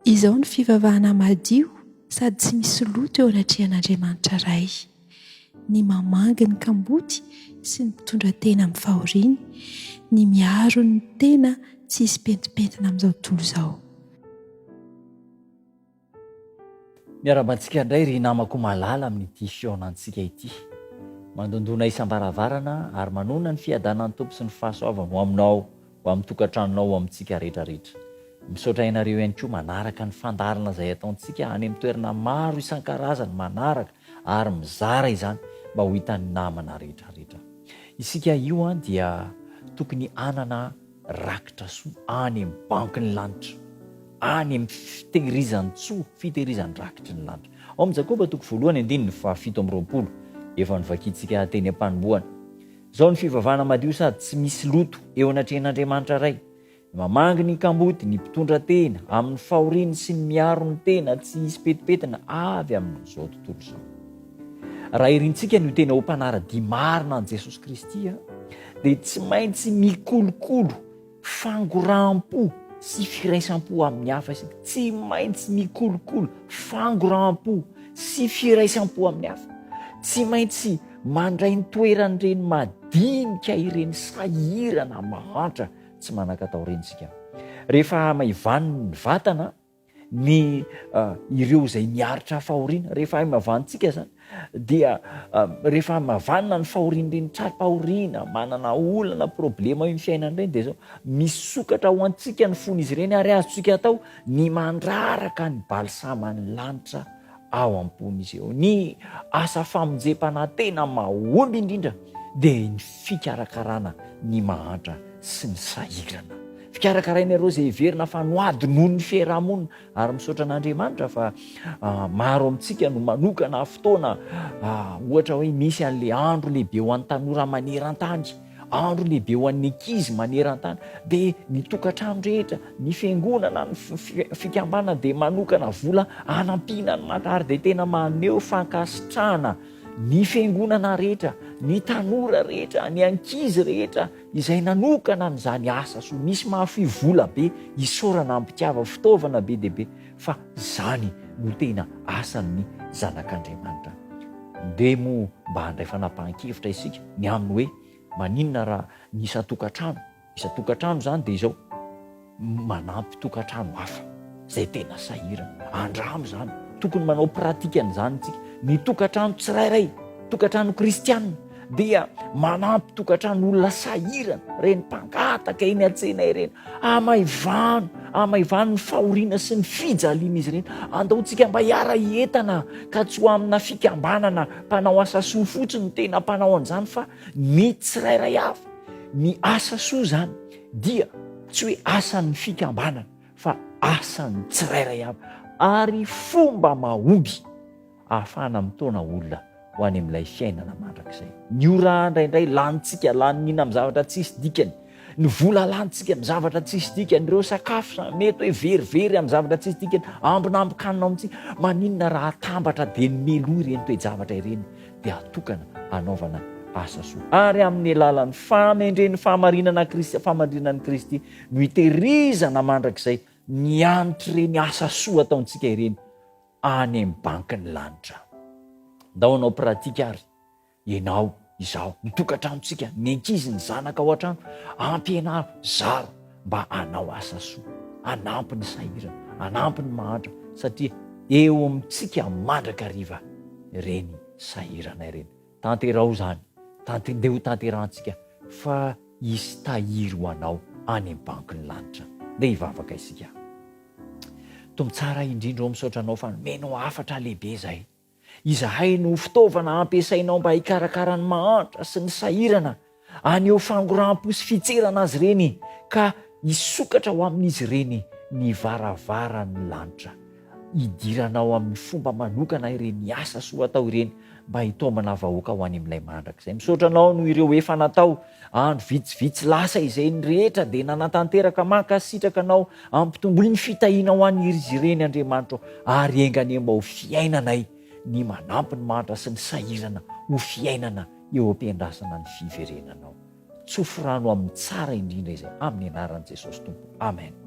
Izao ny fivavahana madio sady tsy misy loto eo anatrehan'Andriamanitra iray. Ny mamangy ny kamboty sy ny mpitondra tena amin'ny fahoriany, ny miaro ny tena tsy hisy pentipentina amin'izao tontolo izao. Miara-bantsika indray ry namako malala amin'ity fihaonantsika ity. Mandondona isam-baravarana ary manona ny fiadanan'ny tompo sy ny fahasoavana ho aminao, ho amin'ny tokantranonao, ho amintsika rehetrarehetra. Misaotra ianareo ihany koa manaraka ny fandarana izay ataontsika any amin'ny toerana maro isan-karazany, manaraka ary mizara izany mba ho hitan'ny namana rehetrarehetra. Isika io dia tokony hanana rakitra soa any amin'ny bankin'ny lanitra, any amin'ny fitehirizany tsoa, fitehirizany rakitry ny lanitra. Ao amin'ny Jakoba toko 1:7-20 efa nivakiantsika teny am-panombohana. Izao ny fivavahana madio sady tsy misy loto eo anatrehan'Andriamanitra iray. Mamangy ny kamboty, ny mpitondra tena amin'ny fahoriany sy ny miaro ny tena tsy hisy petipetina avy amin'izao tontolo izao. Raha irintsika ny tena ho mpanara-dia marina an' Jesosy Kristy dia tsy maintsy mikolokolo fangoram-po sy firaisam-po amin'ny hafa isika. Tsy maintsy mikolokolo fangoram-po sy firaisam-po amin'ny hafa. Tsy maintsy mandray ny toeran'ireny madinika ireny sahirana mahantra tsy manan-katao ireny isika. Rehefa maivany ny vatana ny ireo izay miaritra fahoriana, rehefa mavantsika zany dia rehefa mavanina ny fahorian'ireny tram-pahoriana, manana olana problema io ny fiainana ireny dia zao misy sokatra ho antsika ny fon'izy ireny ary azontsika atao ny mandraraka ny balisamany lanitra ao am-pon'izy eo. Ny asa famonjem-panahy tena mahomby indrindra dia ny fikarakarana ny mahantra sy ny sahirana. Fikarakarana ireo izay heverina fa noady noho ny fiarahamonina ary misaotra an'Andriamanitra fa maro amintsika no manokana fotoana ohatra hoe misy an'ilay andro lehibe ho an'ny tanora maneran-tany, andro lehibe ho an'ny ankizy maneran-tany, dia ny tokantrano rehetra, ny fiangonana, ny fikambanana dia manokana vola hanampiana ny manara dia tena maneho fankasitrahana ny fiangonana rehetra, ny tanora rehetra, ny ankizy rehetra izay nanokana n'izany asa soa. Misy mahafy vola be isaorana ampitiava fitaovana be dia be fa izany no tena asan'ny zanak'Andriamanitra. Dia mo mba handray fanapahan-kevitra isika ny aminy hoe maninona raha ny isa-tokantrano zany dia izao manampy tokantrano hafa izay tena sahirana. Andramo zany tokony manao pratika an'izany isika. Ny tokantrano tsirairay, tokantrano kristianina dia manampy tokantrano olona sahirana, reny mpangataka eny an-tsena ireny, amaivano ny fahoriana sy ny fijaliana izy ireny. Andaontsika mba hiara hientana ka tsy ho amina fikambanana mpanao asa soa fotsiny tena mpanao an'izany fa ny tsirairay avy. Ny asa soa zany dia tsy hoe asan'ny fikambanana fa asan'ny tsirairay avy ary fomba mahomby ahafahana mitona olona ho any amin'ilay fiainana mandrakizay. Ny ora indraindray lanitsika lanina amin'ny zavatra tsisy dikany, ny vola lanitsika amin'ny zavatra tsisy dikany, ireo sakafo mety hoe verivery amin'ny zavatra tsisy dikany, ambinambikanina amintsika. Maninona raha atambatra dia ny meloa ireny toe-javatra ireny dia atokana hanaovana asa soa ary amin'ny alalan'ny famendren'ny fahamarinan'i Kristy no hitehirizana mandrakizay mianitra ireny asa soa ataontsika ireny any amin'ny bankin'ny lanitra. Ndao anao pratika ary ianao izao ny tokantranontsika, ny ankizy, ny zanaka ao an-trano ampianaro zaro mba hanao asa soa, hanampy ny sahirana, hanampy ny mahantra satria eo amintsika mandrakariva ireny sahirana ireny. Tanterao zany, ndeha ho tanterantsika fa hisy tahiry ho anao any amin'ny bankin'ny lanitra. Ndeha hivavaka isika. Tombo tsara indrindra ao misaotra anao fa menao hafatra lehibe zay. Izahay no fitaovana ampiasainao mba hikarakara ny mahantra sy ny sahirana, aneo fangoram-po sy fitserana azy ireny ka hisokatra ho amin'izy ireny ny varavaran'ny lanitra. Hidiranao amin'ny fomba manokana ireny asa soa atao ireny mba hitaomana vahoaka ho any amin'ilay mandrakizay. Misaotra anao no ireo efa natao andro vitsivitsy lasa izay ny rehetra dia nanatanteraka mankasitraka anao ampitomboy ny fitahiana ho any izy ireny Andriamanitra ary engane mba ho fiainanay ny manampy ny mahantra sy ny sahirana ho fiainana eo am-piandrasana ny fiverenanao. Tsofo rano amin'ny tsara indrindra izay amin'ny anaran'i Jesosy Tompo. Amen.